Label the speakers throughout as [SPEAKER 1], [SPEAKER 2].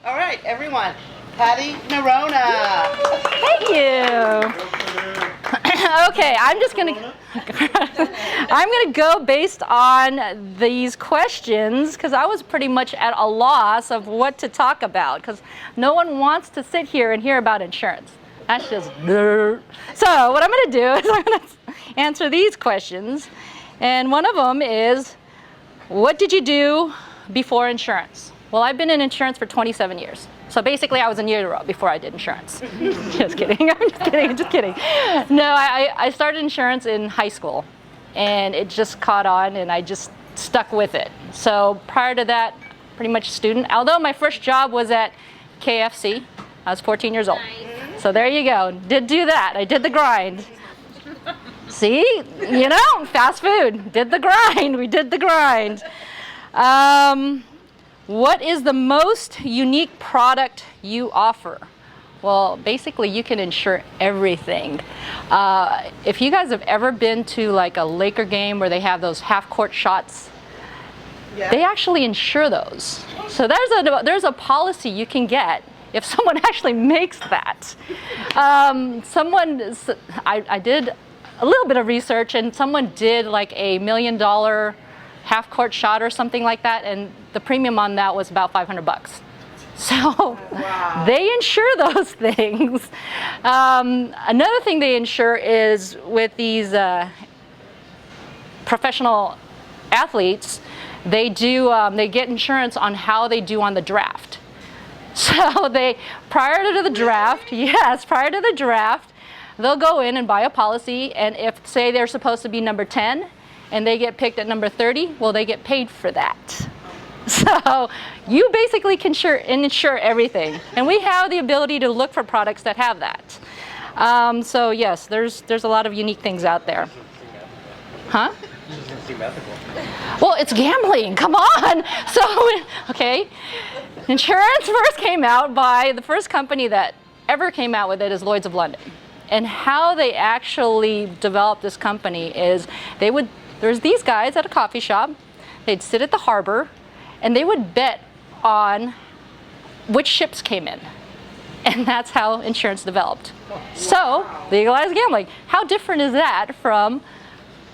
[SPEAKER 1] All right, everyone. Patty Norona.
[SPEAKER 2] Thank you. Okay, I'm gonna go based on these questions because I was pretty much at a loss of what to talk about because no one wants to sit here and hear about insurance. That's just nerd. So what I'm gonna do is I'm gonna answer these questions, and one of them is, what did you do before insurance? Well, I've been in insurance for 27 years. So basically, I was in utero before I did insurance. Just kidding. I'm just kidding. No, I started insurance in high school, and it just caught on, and I just stuck with it. So prior to that, pretty much student. Although my first job was at KFC, I was 14 years old. Nice. So there you go. Did do that. I did the grind. See, fast food. Did the grind. We did the grind. What is the most unique product you offer? Well, basically, you can insure everything. If you guys have ever been to like a Laker game where they have those half-court shots, yeah, they actually insure those. So there's a policy you can get if someone actually makes that. I did a little bit of research, and someone did like $1 million half-court shot or something like that, and the premium on that was about $500. So wow, they insure those things. Another thing they insure is with these professional athletes, they get insurance on how they do on the draft. So prior to the draft, they'll go in and buy a policy, and if, say, they're supposed to be number 10, and they get picked at number 30, well, they get paid for that. So you basically can insure everything. And we have the ability to look for products that have that. So yes, there's a lot of unique things out there. Huh?
[SPEAKER 3] It doesn't seem ethical.
[SPEAKER 2] Well, it's gambling, come on. So, okay, insurance first came out by, the first company that ever came out with it is Lloyd's of London. And how they actually developed this company is there's these guys at a coffee shop, they'd sit at the harbor, and they would bet on which ships came in. And that's how insurance developed. So, legalized gambling. How different is that from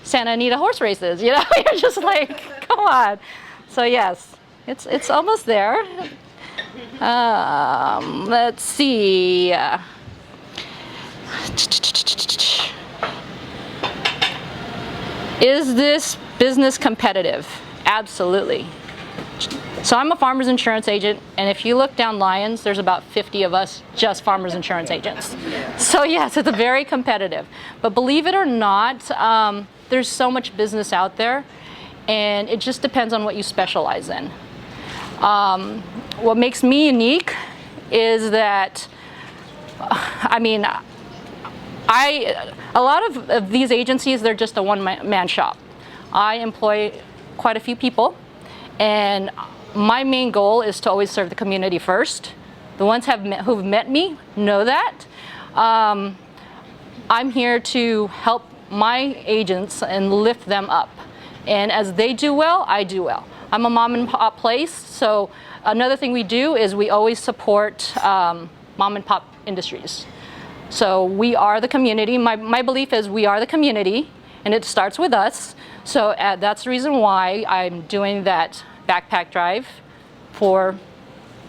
[SPEAKER 2] Santa Anita horse races? You're just like, come on. So yes, it's almost there. Let's see. Is this business competitive? Absolutely. So I'm a farmer's insurance agent, and if you look down lines, there's about 50 of us just farmer's insurance agents. So yes, it's very competitive. But believe it or not, there's so much business out there, and it just depends on what you specialize in. What makes me unique is that, a lot of these agencies, they're just a one-man shop. I employ quite a few people, and my main goal is to always serve the community first. The ones who've met me know that. I'm here to help my agents and lift them up. And as they do well, I do well. I'm a mom and pop place, so another thing we do is we always support mom and pop industries. So we are the community. My belief is we are the community, and it starts with us. So that's the reason why I'm doing that backpack drive for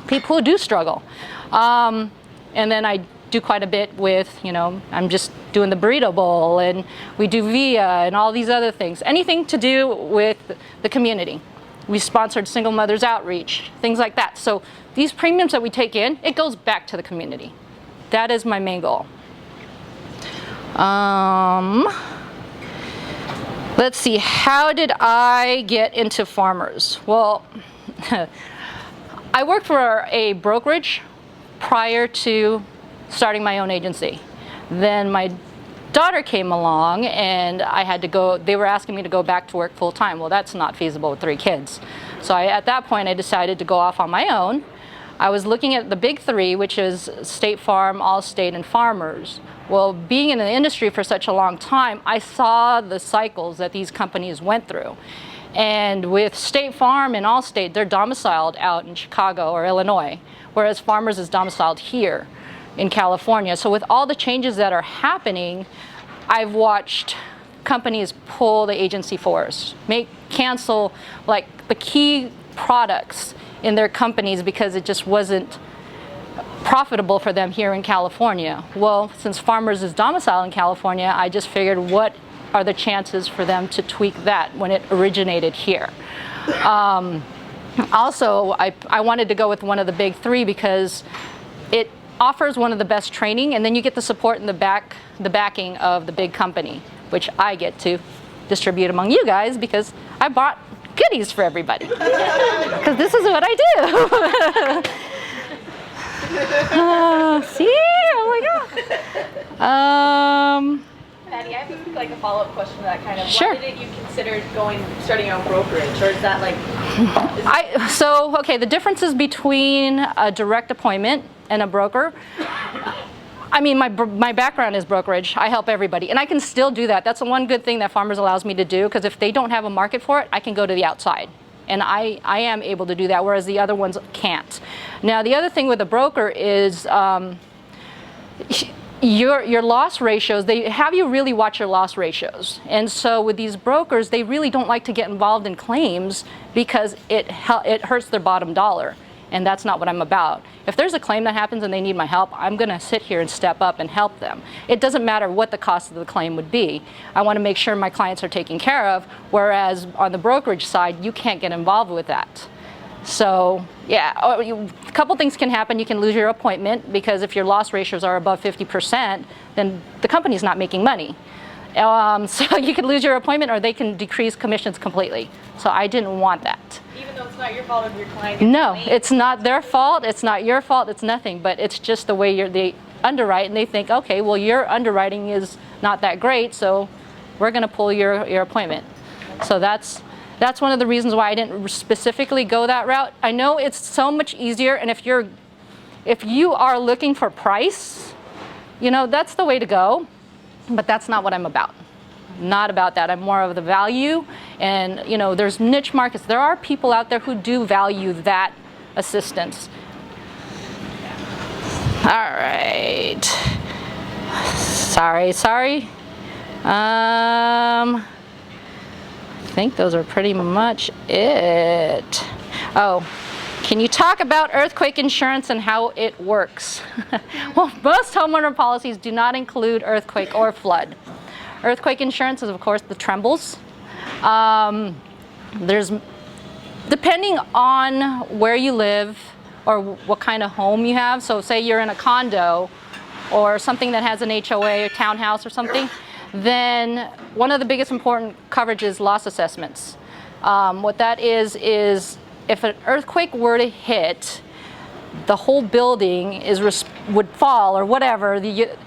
[SPEAKER 2] people who do struggle. And then I do quite a bit with, I'm just doing the burrito bowl, and we do VIA and all these other things. Anything to do with the community. We sponsored Single Mothers Outreach, things like that. So these premiums that we take in, it goes back to the community. That is my main goal. Let's see, how did I get into farmers? Well, I worked for a brokerage prior to starting my own agency. Then my daughter came along, and I had to go, they were asking me to go back to work full time. Well, that's not feasible with 3 kids. So at that point, I decided to go off on my own. I was looking at the big 3, which is State Farm, Allstate, and Farmers. Well, being in the industry for such a long time, I saw the cycles that these companies went through. And with State Farm and Allstate, they're domiciled out in Chicago or Illinois, whereas Farmers is domiciled here in California. So with all the changes that are happening, I've watched companies pull the agency force, cancel like the key products in their companies because it just wasn't profitable for them here in California. Well, since Farmers is domiciled in California, I just figured what are the chances for them to tweak that when it originated here. Also, I wanted to go with one of the big three because it offers one of the best training, and then you get the support and the backing of the big company, which I get to distribute among you guys because I bought goodies for everybody. Because this is what I do. See? Oh my God.
[SPEAKER 3] Patty, I have like a follow-up question to that kind of.
[SPEAKER 2] Sure.
[SPEAKER 3] Why did you consider starting your own brokerage, or is that like?
[SPEAKER 2] Okay, the differences between a direct appointment and a broker. I mean, my background is brokerage. I help everybody, and I can still do that. That's the one good thing that Farmers allows me to do, because if they don't have a market for it, I can go to the outside. And I am able to do that, whereas the other ones can't. Now, the other thing with a broker is your loss ratios, they have you really watch your loss ratios. And so with these brokers, they really don't like to get involved in claims because it hurts their bottom dollar. And that's not what I'm about. If there's a claim that happens and they need my help, I'm going to sit here and step up and help them. It doesn't matter what the cost of the claim would be. I want to make sure my clients are taken care of, whereas on the brokerage side, you can't get involved with that. So, yeah, a couple things can happen. You can lose your appointment because if your loss ratios are above 50%, then the company's not making money. So you could lose your appointment, or they can decrease commissions completely. So I didn't want that.
[SPEAKER 3] Even though it's not your fault if your client.
[SPEAKER 2] No, it's not their fault. It's not your fault. It's nothing. But it's just the way they underwrite, and they think, okay, well, your underwriting is not that great, so we're going to pull your appointment. So that's one of the reasons why I didn't specifically go that route. I know it's so much easier, and if you are looking for price, that's the way to go. But that's not what I'm about. Not about that. I'm more of the value, and there's niche markets. There are people out there who do value that assistance. All right. Sorry. I think those are pretty much it. Oh, can you talk about earthquake insurance and how it works? Well, most homeowner policies do not include earthquake or flood. Earthquake insurance is, of course, the trembles. There's, depending on where you live or what kind of home you have, so say you're in a condo or something that has an HOA or townhouse or something, then one of the biggest important coverage is loss assessments. What that is if an earthquake were to hit, the whole building would fall or whatever.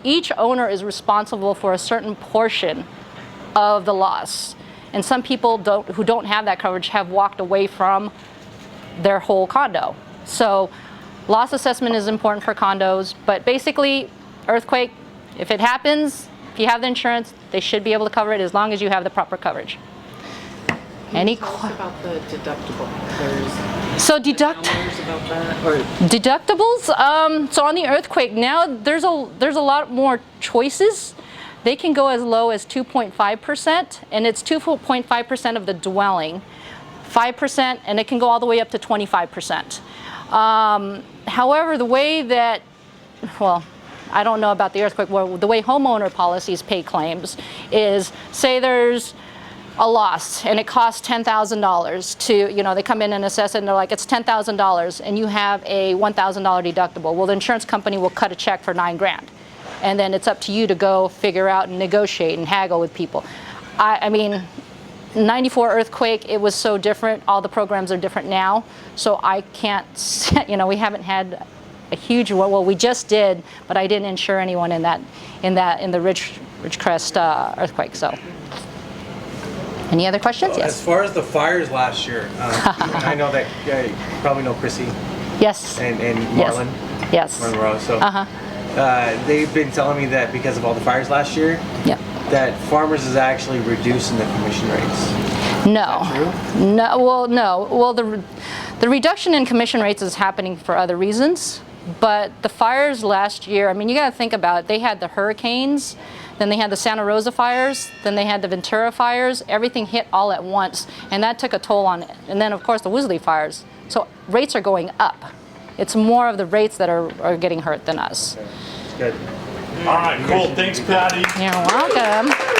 [SPEAKER 2] Each owner is responsible for a certain portion of the loss. And some people who don't have that coverage have walked away from their whole condo. So loss assessment is important for condos, but basically earthquake, if it happens, if you have the insurance, they should be able to cover it as long as you have the proper coverage.
[SPEAKER 4] Can you tell us about the deductible?
[SPEAKER 3] About that, or
[SPEAKER 2] Deductibles. So on the earthquake now, there's a lot more choices. They can go as low as 2.5%, and it's 2.5% of the dwelling, 5%, and it can go all the way up to 25%. However, the way that, well, I don't know about the earthquake. Well, the way homeowner policies pay claims is, say there's a loss and it costs $10,000 to, they come in and assess it and they're like, it's $10,000 and you have a $1,000 deductible. Well, the insurance company will cut a check for $9,000. And then it's up to you to go figure out and negotiate and haggle with people. I mean, 94 earthquake, it was so different. All the programs are different now. So I can't, we haven't had a huge one. Well, we just did, but I didn't insure anyone in the Ridgecrest earthquake. So, any other questions? Yes.
[SPEAKER 5] As far as the fires last year, I know that you probably know Chrissy.
[SPEAKER 2] Yes.
[SPEAKER 5] And Marlon.
[SPEAKER 2] Yes.
[SPEAKER 5] Monroe. So they've been telling me that because of all the fires last year, that Farmers is actually reducing the commission rates.
[SPEAKER 2] No.
[SPEAKER 5] Is that true?
[SPEAKER 2] No. Well, no. Well, The reduction in commission rates is happening for other reasons, but the fires last year, I mean, you got to think about it. They had the hurricanes, then they had the Santa Rosa fires, then they had the Ventura fires. Everything hit all at once, and that took a toll on it. And then, of course, the Woolsey fires. So rates are going up. It's more of the rates that are getting hurt than us.
[SPEAKER 5] Good.
[SPEAKER 6] All right, cool. Thanks, Patty.
[SPEAKER 2] You're welcome.